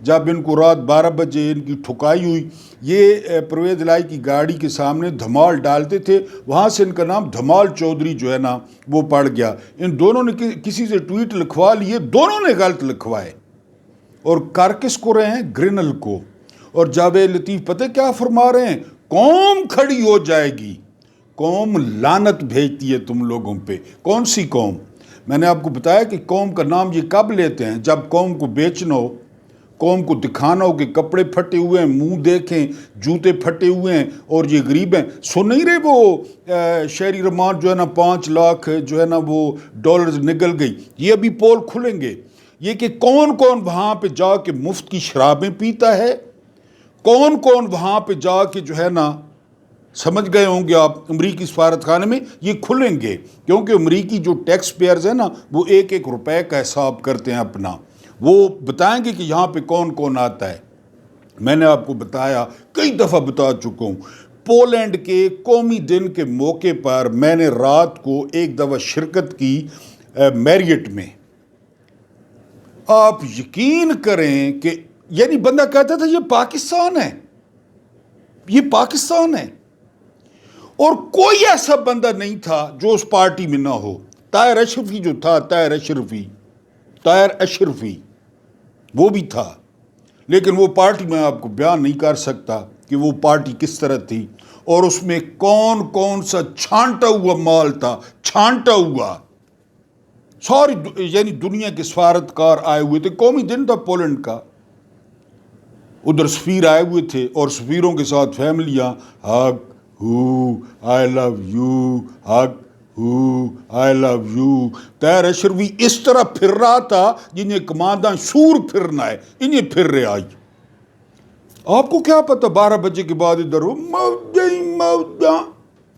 جب ان کو رات 12 بجے ان کی ٹھکائی ہوئی، یہ پرویز الہی کی گاڑی کے سامنے دھمال ڈالتے تھے، وہاں سے ان کا نام دھمال چودھری جو ہے نا وہ پڑ گیا۔ ان دونوں نے کسی سے ٹویٹ لکھوا لیے، دونوں نے غلط لکھوائے، اور کر کس کو رہے ہیں؟ گرینل کو۔ اور جاوید لطیف پتہ کیا فرما رہے ہیں؟ قوم کھڑی ہو جائے گی، قوم لعنت بھیجتی ہے تم لوگوں پہ۔ کون سی قوم؟ میں نے آپ کو بتایا کہ قوم کا نام یہ کب لیتے ہیں؟ جب قوم کو بیچنا ہو، قوم کو دکھانا ہو کہ کپڑے پھٹے ہوئے ہیں، منہ دیکھیں، جوتے پھٹے ہوئے ہیں اور یہ غریب ہیں۔ سن نہیں رہے وہ شہری رمان جو ہے نا 5 لاکھ جو ہے نا وہ ڈالرز نکل گئی؟ یہ ابھی پول کھلیں گے، یہ کہ کون کون وہاں پہ جا کے مفت کی شرابیں پیتا ہے، کون کون وہاں پہ جا کے جو ہے نا، سمجھ گئے ہوں گے آپ، امریکی سفارت خانے میں یہ کھلیں گے، کیونکہ امریکی جو ٹیکس پیئرز ہیں نا وہ 1 روپے کا حساب کرتے ہیں اپنا، وہ بتائیں گے کہ یہاں پہ کون کون آتا ہے۔ میں نے آپ کو بتایا، کئی دفعہ بتا چکا ہوں، پولینڈ کے قومی دن کے موقع پر میں نے رات کو ایک دفعہ شرکت کی میریٹ میں۔ آپ یقین کریں کہ یعنی بندہ کہتا تھا یہ پاکستان ہے، یہ پاکستان ہے، اور کوئی ایسا بندہ نہیں تھا جو اس پارٹی میں نہ ہو۔ طاہر اشرفی جو تھا، طاہر اشرفی وہ بھی تھا، لیکن وہ پارٹی میں آپ کو بیان نہیں کر سکتا کہ وہ پارٹی کس طرح تھی، اور اس میں کون کون سا چھانٹا ہوا مال تھا، چھانٹا ہوا۔ ساری یعنی دنیا کے سفارتکار آئے ہوئے تھے، قومی دن تھا پولینڈ کا، ادھر سفیر آئے ہوئے تھے اور سفیروں کے ساتھ فیملیاں، ہگ ہو آئی لو یو، ہگ ہو I love you. Tahir Ashrafi اس طرح پھر رہا تھا جنہیں کماندان سور پھرنا ہے، انہیں پھر رہے آئی۔ آپ کو کیا پتا 12 بجے کے بعد ادھر ہو موجاں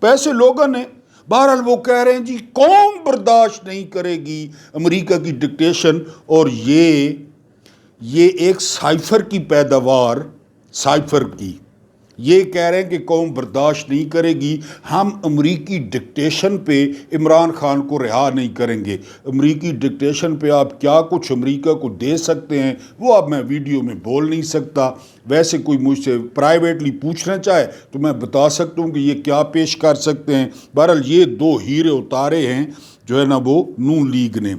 پیسے لوگوں نے۔ بہرحال وہ کہہ رہے ہیں جی قوم برداشت نہیں کرے گی امریکہ کی ڈکٹیشن، اور یہ ایک سائفر کی پیداوار، سائفر کی، یہ کہہ رہے ہیں کہ قوم برداشت نہیں کرے گی، ہم امریکی ڈکٹیشن پہ عمران خان کو رہا نہیں کریں گے۔ امریکی ڈکٹیشن پہ آپ کیا کچھ امریکہ کو دے سکتے ہیں وہ اب میں ویڈیو میں بول نہیں سکتا، ویسے کوئی مجھ سے پرائیویٹلی پوچھنا چاہے تو میں بتا سکتا ہوں کہ یہ کیا پیش کر سکتے ہیں۔ بہرحال یہ 2 ہیرے اتارے ہیں جو ہے نا وہ نون لیگ نے۔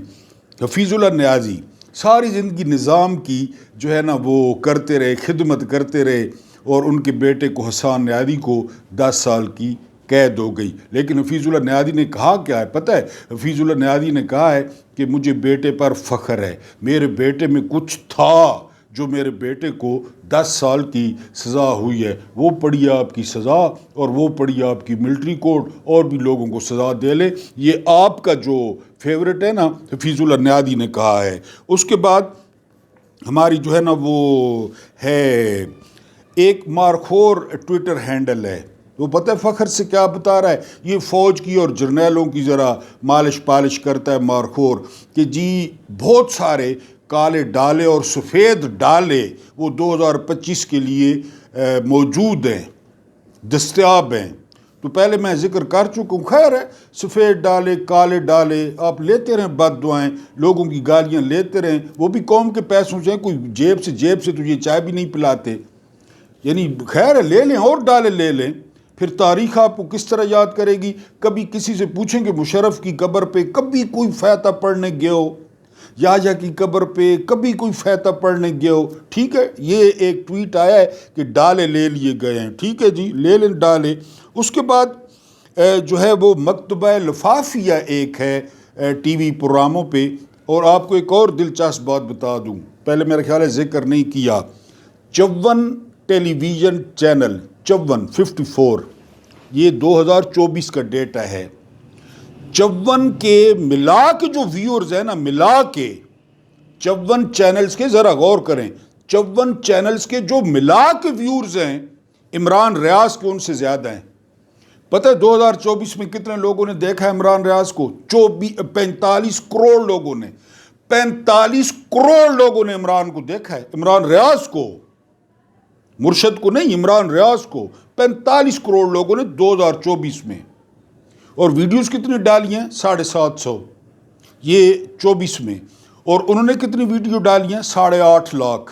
حفیظ اللہ نیازی ساری زندگی نظام کی جو ہے نا وہ کرتے رہے، خدمت کرتے رہے، اور ان کے بیٹے کو حسان نیازی کو 10 سال کی قید ہو گئی، لیکن حفیظ اللہ نیازی نے کہا کیا ہے پتہ ہے؟ حفیظ اللہ نیازی نے کہا ہے کہ مجھے بیٹے پر فخر ہے، میرے بیٹے میں کچھ تھا جو میرے بیٹے کو 10 سال کی سزا ہوئی ہے، وہ پڑھی آپ کی سزا اور وہ پڑھی آپ کی ملٹری کوڈ، اور بھی لوگوں کو سزا دے لے، یہ آپ کا جو فیورٹ ہے نا حفیظ اللہ نیازی نے کہا ہے۔ اس کے بعد ہماری جو ہے نا وہ ہے ایک مارخور ٹویٹر ہینڈل ہے، وہ پتہ ہے فخر سے کیا بتا رہا ہے؟ یہ فوج کی اور جرنیلوں کی ذرا مالش پالش کرتا ہے مارخور، کہ جی بہت سارے کالے ڈالے اور سفید ڈالے وہ 2025 کے لیے موجود ہیں، دستیاب ہیں۔ تو پہلے میں ذکر کر چکا ہوں، خیر ہے، سفید ڈالے، کالے ڈالے، آپ لیتے رہیں بد دعائیں، لوگوں کی گالیاں لیتے رہیں، وہ بھی قوم کے پیسوں سے، کوئی جیب سے تو یہ چائے بھی نہیں پلاتے، یعنی خیر ہے لے لیں اور ڈالے لے لیں، پھر تاریخ آپ کو کس طرح یاد کرے گی؟ کبھی کسی سے پوچھیں کہ مشرف کی قبر پہ کبھی کوئی فاتحہ پڑھنے گئے ہو، یا کی قبر پہ کبھی کوئی فاتحہ پڑھنے گئے ہو؟ ٹھیک ہے، یہ ایک ٹویٹ آیا ہے کہ ڈالے لے لیے گئے ہیں، ٹھیک ہے جی، لے لیں ڈالے۔ اس کے بعد جو ہے وہ مکتبہ لفافیہ ایک ہے ٹی وی پروگراموں پہ، اور آپ کو ایک اور دلچسپ بات بتا دوں، پہلے میرا خیال ہے ذکر نہیں کیا، 54 ٹیلی ویژن چینل، 54 یہ 2024 کا ڈیٹا ہے، 54 کے ملا کے جو ویورز ہیں نا، ملا کے 54 چینلز کے، ذرا غور کریں، 54 چینلز کے جو ملا کے ویورز ہیں عمران ریاض کے ان سے زیادہ ہیں۔ پتہ ہے 2024 میں کتنے لوگوں نے دیکھا ہے عمران ریاض کو؟ 45 کروڑ لوگوں نے، 45 کروڑ لوگوں نے عمران کو دیکھا ہے، عمران ریاض کو، مرشد کو نہیں، عمران ریاض کو 45 کروڑ لوگوں نے 2024 میں۔ اور ویڈیوز کتنی ڈالی ہیں؟ 750 یہ 24 میں، اور انہوں نے کتنی ویڈیو ڈالی ہیں؟ 8.5 لاکھ،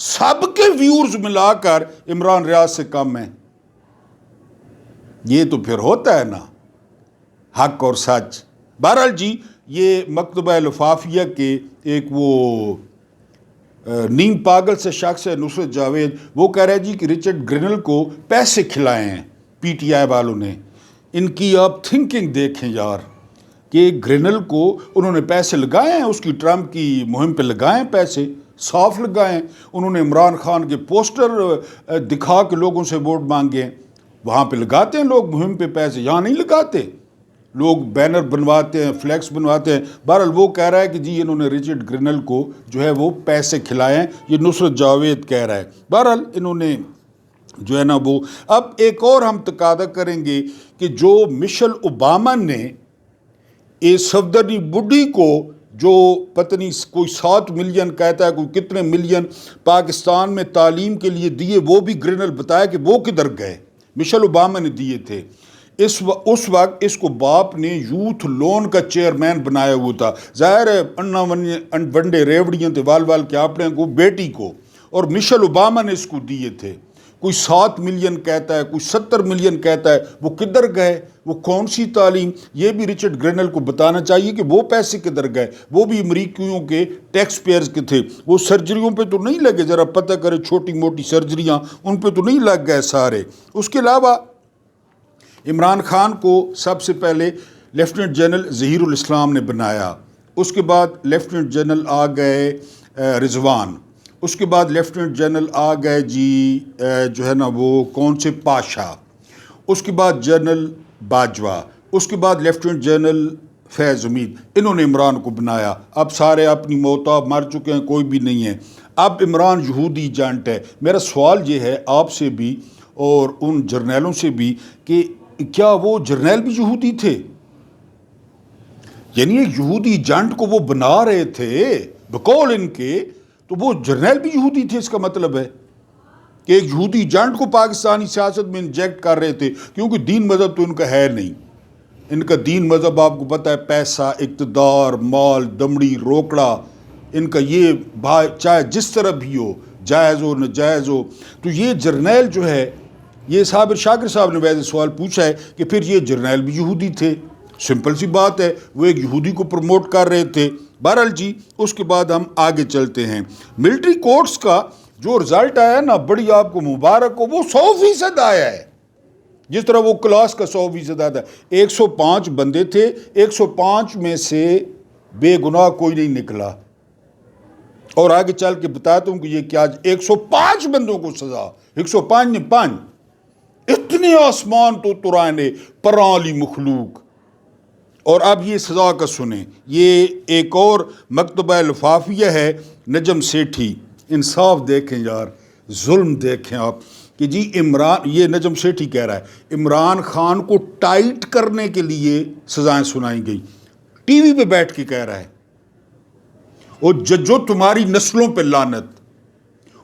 سب کے ویورز ملا کر عمران ریاض سے کم ہیں. یہ تو پھر ہوتا ہے نا حق اور سچ. بہرحال جی یہ مکتبہ لفافیہ کے ایک وہ نیم پاگل سے شخص ہے نصرت جاوید، وہ کہہ رہا ہے جی کہ رچرڈ گرینل کو پیسے کھلائے ہیں پی ٹی آئی والوں نے. ان کی آپ تھنکنگ دیکھیں یار کہ گرینل کو انہوں نے پیسے لگائے ہیں، اس کی ٹرمپ کی مہم پہ لگائے ہیں پیسے، صاف لگائے ہیں. انہوں نے عمران خان کے پوسٹر دکھا کے لوگوں سے ووٹ مانگے ہیں. وہاں پہ لگاتے ہیں لوگ مہم پہ پیسے، یہاں نہیں لگاتے. لوگ بینر بنواتے ہیں، فلیکس بنواتے ہیں. بہرحال وہ کہہ رہا ہے کہ جی انہوں نے رچرڈ گرینل کو جو ہے وہ پیسے کھلائے ہیں، یہ نصرت جاوید کہہ رہا ہے. بہرحال انہوں نے جو ہے نا وہ اب ایک اور ہم تقاضا کریں گے کہ جو مشل اوباما نے اس صفدری بڈھی کو جو پتہ نہیں کوئی 7 ملین کہتا ہے، کوئی کتنے ملین پاکستان میں تعلیم کے لیے دیے، وہ بھی گرینل بتایا کہ وہ کدھر گئے. مشل اوباما نے دیے تھے. اس وقت اس کو باپ نے یوتھ لون کا چیئرمین بنایا ہوا تھا. ظاہر ہے انّا ونڈے ریوڑیاں تھے وال وال کے اپنے کو بیٹی کو، اور مشل اوباما نے اس کو دیے تھے. کوئی 7 ملین کہتا ہے، کوئی 70 ملین کہتا ہے، وہ کدھر گئے؟ وہ کون سی تعلیم؟ یہ بھی رچرڈ گرینل کو بتانا چاہیے کہ وہ پیسے کدھر گئے. وہ بھی امریکیوں کے ٹیکس پیئرز کے تھے. وہ سرجریوں پہ تو نہیں لگے، ذرا پتہ کرے چھوٹی موٹی سرجریاں ان پہ تو نہیں لگ گئے سارے. اس کے علاوہ عمران خان کو سب سے پہلے لیفٹیننٹ جنرل ظہیر الاسلام نے بنایا. اس کے بعد لیفٹیننٹ جنرل آ گئے رضوان. اس کے بعد لیفٹیننٹ جنرل آ گئے جی جو ہے نا وہ کون سے پاشا. اس کے بعد جنرل باجوہ. اس کے بعد لیفٹیننٹ جنرل فیض امید. انہوں نے عمران کو بنایا. اب سارے اپنی موتاب مر چکے ہیں، کوئی بھی نہیں ہے. اب عمران یہودی ایجنٹ ہے. میرا سوال یہ ہے آپ سے بھی اور ان جرنیلوں سے بھی کہ کیا وہ جرنیل بھی یہودی تھے؟ یعنی یہودی ایجنٹ کو وہ بنا رہے تھے بقول ان کے، تو وہ جرنیل بھی یہودی تھے. اس کا مطلب ہے کہ ایک یہودی ایجنٹ کو پاکستانی سیاست میں انجیکٹ کر رہے تھے، کیونکہ دین مذہب تو ان کا ہے نہیں. ان کا دین مذہب آپ کو پتہ ہے پیسہ، اقتدار، مال، دمڑی، روکڑا. ان کا یہ چاہے جس طرح بھی ہو، جائز ہو ناجائز ہو. تو یہ جرنیل جو ہے، یہ صابر شاکر صاحب نے ویسے سوال پوچھا ہے کہ پھر یہ جرنیل بھی یہودی تھے. سمپل سی بات ہے، وہ ایک یہودی کو پروموٹ کر رہے تھے. بہرحال جی اس کے بعد ہم آگے چلتے ہیں. ملٹری کورٹس کا جو رزلٹ آیا نا، بڑی آپ کو مبارک ہو، وہ 100% آیا ہے. جس طرح وہ کلاس کا 100% آتا ہے. 105 بندے تھے، 105 میں سے بے گناہ کوئی نہیں نکلا. اور آگے چل کے بتاتا ہوں کہ یہ کیا 105 بندوں کو سزا، 105 نے 5 اتنے آسمان تو ترانے پرالی مخلوق. اور اب یہ سزا کا سنیں. یہ ایک اور مکتبہ لفافیہ ہے نجم سیٹھی. انصاف دیکھیں یار، ظلم دیکھیں آپ کہ جی عمران، یہ نجم سیٹھی کہہ رہا ہے عمران خان کو ٹائٹ کرنے کے لیے سزائیں سنائی گئی. ٹی وی پہ بیٹھ کے کہہ رہا ہے، اور ججو تمہاری نسلوں پہ لعنت،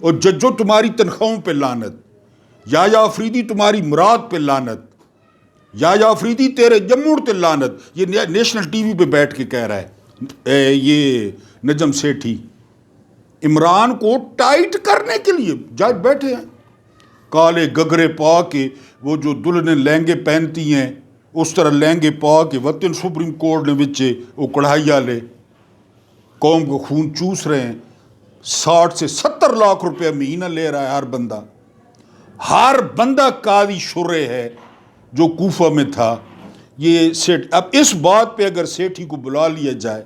اور ججو تمہاری تنخواہوں پہ لعنت، یا آفریدی تمہاری مراد پہ لعنت، یا آفریدی تیرے جموڑ تے لعنت. یہ نیشنل ٹی وی پہ بیٹھ کے کہہ رہا ہے یہ نجم سیٹھی. عمران کو ٹائٹ کرنے کے لیے جج بیٹھے ہیں کالے گگرے پا کے، وہ جو دلہنیں لہنگے پہنتی ہیں اس طرح لہنگے پا کے وطن سپریم کورٹ نے بچے وہ کڑھائی والے قوم کو خون چوس رہے ہیں. 60 سے 70 لاکھ روپے مہینہ لے رہا ہے ہر بندہ قاضی شرع ہے جو کوفہ میں تھا. یہ سیٹ اب اس بات پہ اگر سیٹھی کو بلا لیا جائے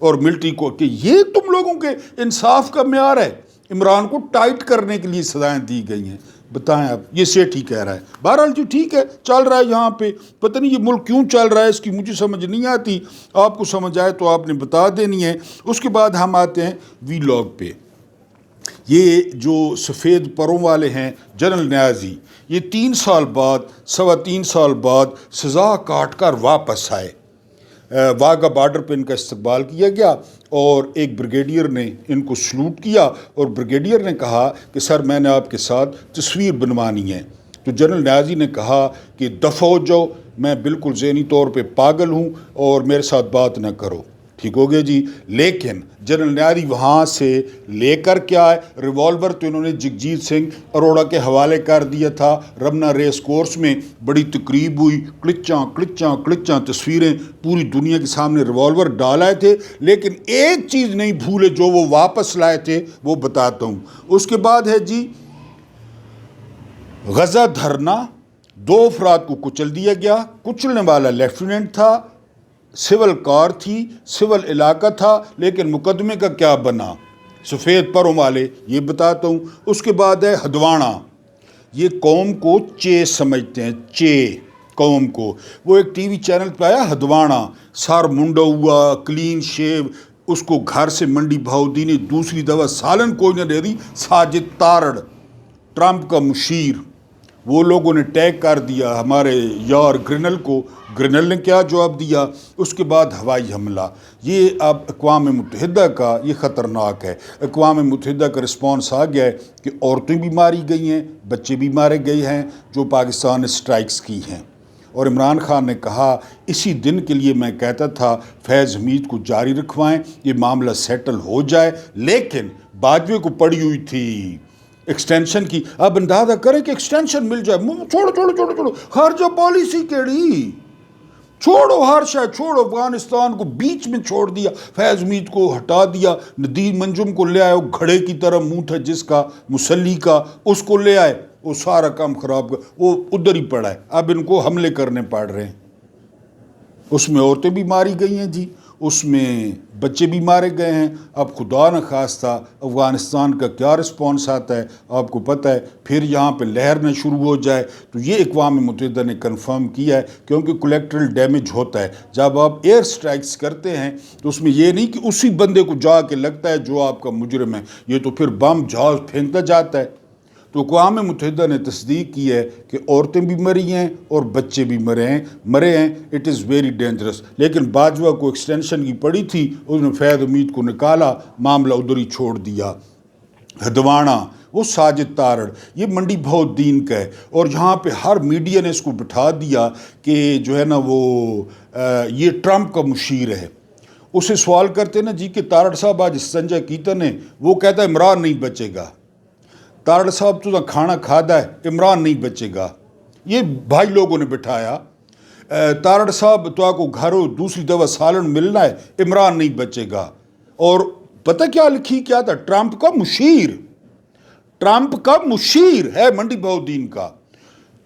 اور ملٹری کو کہ یہ تم لوگوں کے انصاف کا معیار ہے، عمران کو ٹائٹ کرنے کے لیے سزائیں دی گئی ہیں، بتائیں آپ. یہ سیٹھی کہہ رہا ہے. بہرحال جو ٹھیک ہے چل رہا ہے یہاں پہ. پتہ نہیں یہ ملک کیوں چل رہا ہے، اس کی مجھے سمجھ نہیں آتی. آپ کو سمجھ آئے تو آپ نے بتا دینی ہے. اس کے بعد ہم آتے ہیں وی لاگ پہ. یہ جو سفید پروں والے ہیں جنرل نیازی، یہ 3 سال بعد 3.25 سال بعد سزا کاٹ کر واپس آئے. واگا بارڈر پہ ان کا استقبال کیا گیا اور ایک بریگیڈیئر نے ان کو سلوٹ کیا اور بریگیڈیئر نے کہا کہ سر میں نے آپ کے ساتھ تصویر بنوانی ہے. تو جنرل نیازی نے کہا کہ دفع ہو جاؤ، میں بالکل ذہنی طور پہ پاگل ہوں اور میرے ساتھ بات نہ کرو. ٹھیک ہو گیا جی. لیکن جنرل نیاری وہاں سے لے کر کیا ہے, ریوالور تو انہوں نے جگجیت سنگھ اروڑا کے حوالے کر دیا تھا. رمنا ریس کورس میں بڑی تقریب ہوئی, کلچاں تصویریں پوری دنیا کے سامنے ریوالور ڈالائے تھے. لیکن ایک چیز نہیں بھولے جو وہ واپس لائے تھے, وہ بتاتا ہوں. اس کے بعد ہے جی غزہ دھرنا. 2 افراد کو کچل دیا گیا. کچلنے والا لیفٹیننٹ تھا, سول کار تھی, سول علاقہ تھا, لیکن مقدمے کا کیا بنا, سفید پروں والے, یہ بتاتا ہوں. اس کے بعد ہے ہدوانا. یہ قوم کو چے سمجھتے ہیں, چے قوم کو. وہ ایک ٹی وی چینل پہ آیا ہدوانا, سر منڈا ہوا, کلین شیو. اس کو گھر سے منڈی بہاؤدی نے دوسری دفعہ سالن کوئی نہ دے دی. ساجد تارڑ, ٹرمپ کا مشیر, وہ لوگوں نے ٹیگ کر دیا ہمارے یار گرنل کو. گرنل نے کیا جواب دیا. اس کے بعد ہوائی حملہ. یہ اب اقوام متحدہ کا یہ خطرناک ہے. اقوام متحدہ کا رسپانس آ گیا ہے کہ عورتیں بھی ماری گئی ہیں, بچے بھی مارے گئے ہیں جو پاکستان نے سٹرائکس کی ہیں. اور عمران خان نے کہا اسی دن کے لیے میں کہتا تھا فیض حمید کو جاری رکھوائیں, یہ معاملہ سیٹل ہو جائے. لیکن باجوے کو پڑی ہوئی تھی ایکسٹینشن کی. اب اندازہ کریں کہ ایکسٹینشن مل جائے. چھوڑو خارجہ پالیسی کیڑی, چھوڑو ہر شے چھوڑو. افغانستان کو بیچ میں چھوڑ دیا, فیض حمید کو ہٹا دیا, ندیم منجم کو لے آئے, وہ گھڑے کی طرح منہ تھا جس کا مسلی کا, اس کو لے آئے, وہ سارا کام خراب کر, وہ ادھر ہی پڑا ہے. اب ان کو حملے کرنے پڑ رہے ہیں. اس میں عورتیں بھی ماری گئی ہیں جی, اس میں بچے بھی مارے گئے ہیں. اب خدا نہ خواستہ افغانستان کا کیا رسپانس آتا ہے آپ کو پتہ ہے. پھر یہاں پہ لہر نہ شروع ہو جائے. تو یہ اقوام متحدہ نے کنفرم کیا ہے, کیونکہ کولیکٹرل ڈیمیج ہوتا ہے جب آپ ایئر سٹرائکس کرتے ہیں. تو اس میں یہ نہیں کہ اسی بندے کو جا کے لگتا ہے جو آپ کا مجرم ہے, یہ تو پھر بم جہاز پھینکتا جاتا ہے. تو اقوام متحدہ نے تصدیق کی ہے کہ عورتیں بھی مری ہیں اور بچے بھی مرے ہیں. It is very dangerous. لیکن باجوہ کو ایکسٹینشن کی پڑی تھی, اس نے فیض حمید کو نکالا, معاملہ ادھر ہی چھوڑ دیا. ہدوانا, وہ ساجد تارڑ, یہ منڈی بہاؤدین کا ہے. اور یہاں پہ ہر میڈیا نے اس کو بٹھا دیا کہ جو ہے نا وہ یہ ٹرمپ کا مشیر ہے. اسے سوال کرتے نا جی کہ تارڑ صاحب آج سنجے کیتن ہے, وہ کہتا ہے عمران نہیں بچے گا. تارڑ صاحب تو کھانا کھادا ہے, عمران نہیں بچے گا. یہ بھائی لوگوں نے بٹھایا. تارڑ صاحب تو آپ کو گھروں دوسری دفعہ سالن ملنا ہے, عمران نہیں بچے گا. اور پتہ کیا لکھی کیا تھا, ٹرمپ کا مشیر, ٹرمپ کا مشیر ہے منڈی بہاؤدین کا.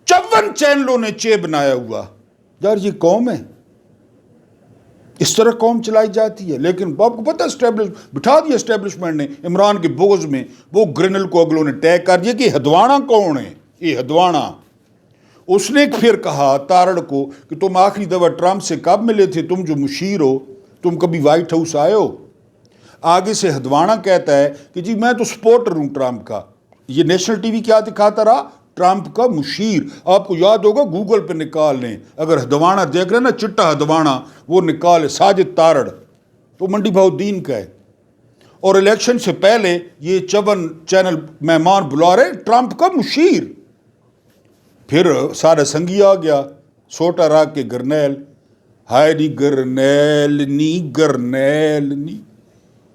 54 چینلوں نے چے بنایا ہوا. یار یہ قوم ہے, اس طرح قوم چلائی جاتی ہے. لیکن آپ کو پتہ بٹھا دیا اسٹیبلشمنٹ نے عمران کے بغض میں. وہ گرنل کو اگلوں نے ٹیگ کر دیا کہ ہدوانا کون ہے, یہ ہدوانا. اس نے پھر کہا تارڑ کو کہ تم آخری دفعہ ٹرمپ سے کب ملے تھے, تم جو مشیر ہو, تم کبھی وائٹ ہاؤس آئے ہو. آگے سے ہدوانا کہتا ہے کہ جی میں تو سپورٹر ہوں ٹرمپ کا. یہ نیشنل ٹی وی کیا دکھاتا رہا, ٹرمپ کا مشیر. آپ کو یاد ہوگا گوگل پہ نکال لیں, اگر ہدوانا دیکھ رہے ہیں نا, چٹا ہدوانا, وہ نکال. ساجد تارڑ تو منڈی بہاؤدین کا ہے. اور الیکشن سے پہلے یہ 54 چینل مہمان بلا رہے, ٹرمپ کا مشیر. پھر سارا سنگی آ گیا, سوٹا راگ کے گرنیل, ہائے نی گرنیل نی,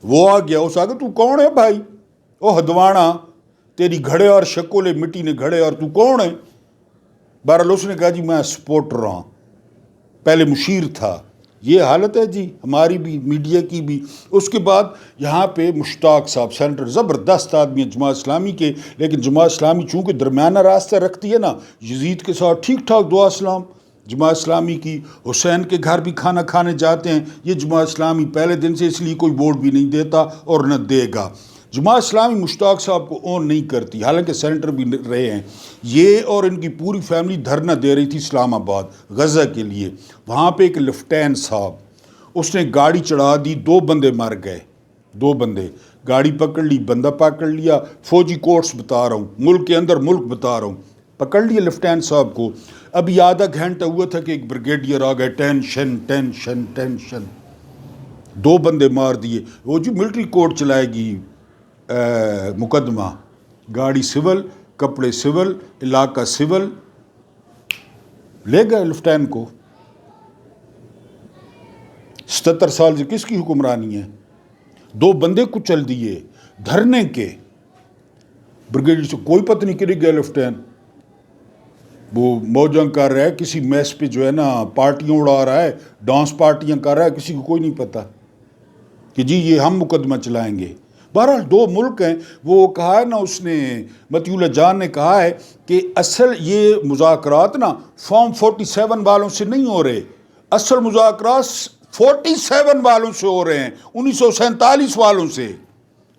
وہ آ گیا. اس آگے تو کون ہے بھائی, او ہدوانا, تیری گھڑے اور شکولے مٹی نے گھڑے, اور تو کون ہے. بہرحال اس نے کہا جی میں سپورٹر ہوں, پہلے مشیر تھا. یہ حالت ہے جی ہماری بھی, میڈیا کی بھی. اس کے بعد یہاں پہ مشتاق صاحب سینٹر, زبردست آدمی ہیں جماعت اسلامی کے. لیکن جماعت اسلامی چونکہ درمیانہ راستہ رکھتی ہے نا, یزید کے ساتھ ٹھیک ٹھاک دعا اسلام جماعت اسلامی کی. حسین کے گھر بھی کھانا کھانے جاتے ہیں. یہ جماعت اسلامی پہلے دن سے اس لیے کوئی ووٹ بھی نہیں دیتا اور نہ دے گا. جماعت اسلامی مشتاق صاحب کو اون نہیں کرتی, حالانکہ سینٹر بھی رہے ہیں. یہ اور ان کی پوری فیملی دھرنا دے رہی تھی اسلام آباد غزہ کے لیے. وہاں پہ ایک لیفٹیننٹ صاحب, اس نے گاڑی چڑھا دی, 2 بندے مر گئے. 2 بندے, گاڑی پکڑ لی, بندہ پکڑ لیا. فوجی کورٹس بتا رہا ہوں, ملک کے اندر ملک بتا رہا ہوں, پکڑ لیا لیفٹیننٹ صاحب کو. ابھی آدھا گھنٹہ ہوا تھا کہ ایک بریگیڈیئر آ گئے, ٹینشن. 2 بندے مار دیے. وہ جی ملٹری کورٹ چلائے گی مقدمہ, گاڑی سول, کپڑے سول, علاقہ سول. لے گئے لیفٹیننٹ کو. 77 سال سے کس کی حکمرانی ہے؟ 2 بندے کچل دیے دھرنے کے، بریگیڈیئر سے کوئی پتہ نہیں کرے گیا لیفٹینٹ، وہ موجنگ کر رہا ہے کسی میس پہ جو ہے نا، پارٹیاں اڑا رہا ہے، ڈانس پارٹیاں کر رہا ہے، کسی کو کوئی نہیں پتہ کہ جی یہ ہم مقدمہ چلائیں گے۔ بہرحال 2 ملک ہیں، وہ کہا ہے نا اس نے، مطیع اللہ جان نے کہا ہے کہ اصل یہ مذاکرات نا فارم 47 والوں سے نہیں ہو رہے، اصل مذاکرات 47 والوں سے ہو رہے ہیں، 1947 والوں سے،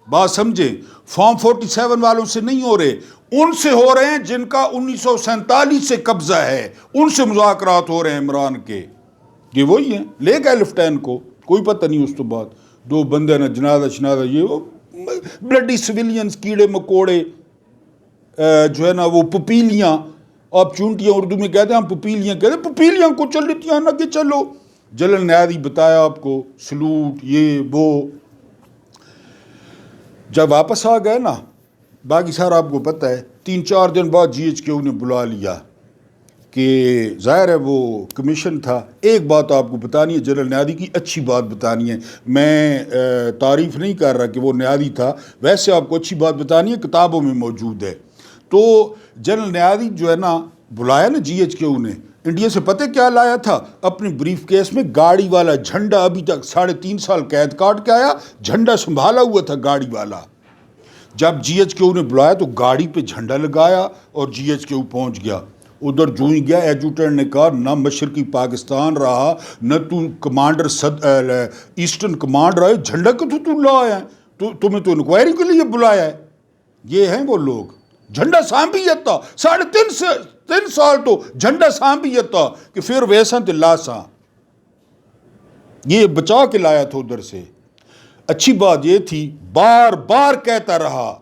بات سمجھیں، فارم 47 والوں سے نہیں ہو رہے، ان سے ہو رہے ہیں جن کا 1947 سے قبضہ ہے، ان سے مذاکرات ہو رہے ہیں عمران کے۔ یہ وہی ہیں، لے گئے لیفٹینٹ کو، کوئی پتہ نہیں اس تو بعد 2 بندے نا جنازہ شنازہ، یہ وہ بلڈی سویلینز، کیڑے مکوڑے جو ہے نا، وہ پپیلیاں، آپ چونٹیاں اردو میں کہتے ہیں، ہم پپیلیاں کہتے ہیں، پپیلیاں کو چل لیتی ہیں نا کہ چلو، جنرل نیادی بتایا آپ کو، سلوٹ یہ وہ، جب واپس آ گئے نا، باقی سارا آپ کو پتہ ہے، 3-4 دن بعد GHQ نے بلا لیا کہ ظاہر ہے وہ کمیشن تھا۔ ایک بات آپ کو بتانی ہے، جنرل نیادی کی اچھی بات بتانی ہے، میں تعریف نہیں کر رہا کہ وہ نیادی تھا، ویسے آپ کو اچھی بات بتانی ہے، کتابوں میں موجود ہے۔ تو جنرل نیادی جو ہے نا، بلایا نا GHQ نے، انڈیا سے پتہ کیا لایا تھا؟ اپنی بریف کیس میں گاڑی والا جھنڈا، ابھی تک 3.5 سال قید کاٹ کے آیا، جھنڈا سنبھالا ہوا تھا گاڑی والا۔ جب GHQ نے بلایا تو گاڑی پہ جھنڈا لگایا اور GHQ پہنچ گیا۔ ادھر جو ہی گیا، ایڈجوٹنٹ نے کہا نہ مشرقی پاکستان رہا، نہ تو کمانڈر ایسٹرن کمانڈ رہا ہے، جھنڈا کتوں تو لایا ہے؟ تمہیں تو انکوائری کے لیے بلایا ہے۔ یہ ہیں وہ لوگ، جھنڈا سانبھیتا 3.5 سال تو جھنڈا سانبھیتا کہ پھر ویسا تے لاسا، یہ بچا کے لایا تھا ادھر سے۔ اچھی بات یہ تھی، بار بار کہتا رہا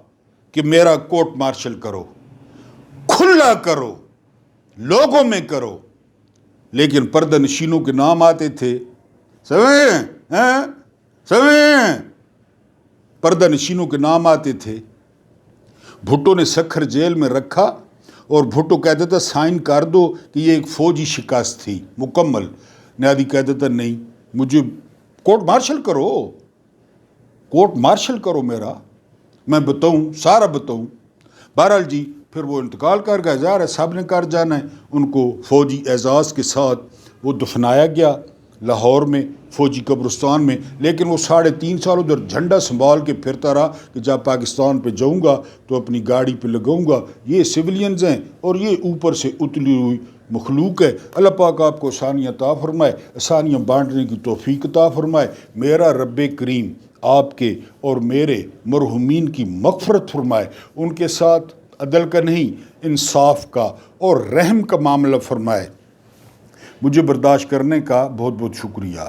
کہ میرا کورٹ مارشل کرو، کھلا کرو، لوگوں میں کرو، لیکن پردہ نشینوں کے نام آتے تھے، سمجھیں، پردہ نشینوں کے نام آتے تھے۔ بھٹو نے سکھر جیل میں رکھا اور بھٹو کہتا تھا سائن کر دو کہ یہ ایک فوجی شکست تھی مکمل، نیادی کہتا تھا نہیں، مجھے کورٹ مارشل کرو، کورٹ مارشل کرو میرا، میں بتاؤں، سارا بتاؤں۔ بہرحال جی پھر وہ انتقال کر گئے، ظاہر ہے سب نے کر جانا ہے، ان کو فوجی اعزاز کے ساتھ وہ دفنایا گیا لاہور میں فوجی قبرستان میں، لیکن وہ 3.5 سال ادھر جھنڈا سنبھال کے پھرتا رہا کہ جب پاکستان پہ جاؤں گا تو اپنی گاڑی پہ لگاؤں گا، یہ سویلینز ہیں اور یہ اوپر سے اتلی ہوئی مخلوق ہے۔ اللہ پاک آپ کو آسانیاں عطا فرمائے، آسانیاں بانٹنے کی توفیق عطا فرمائے۔ میرا رب کریم آپ کے اور میرے مرحومین کی مغفرت فرمائے، ان کے ساتھ عدل کا نہیں انصاف کا اور رحم کا معاملہ فرمائے۔ مجھے برداشت کرنے کا بہت بہت شکریہ۔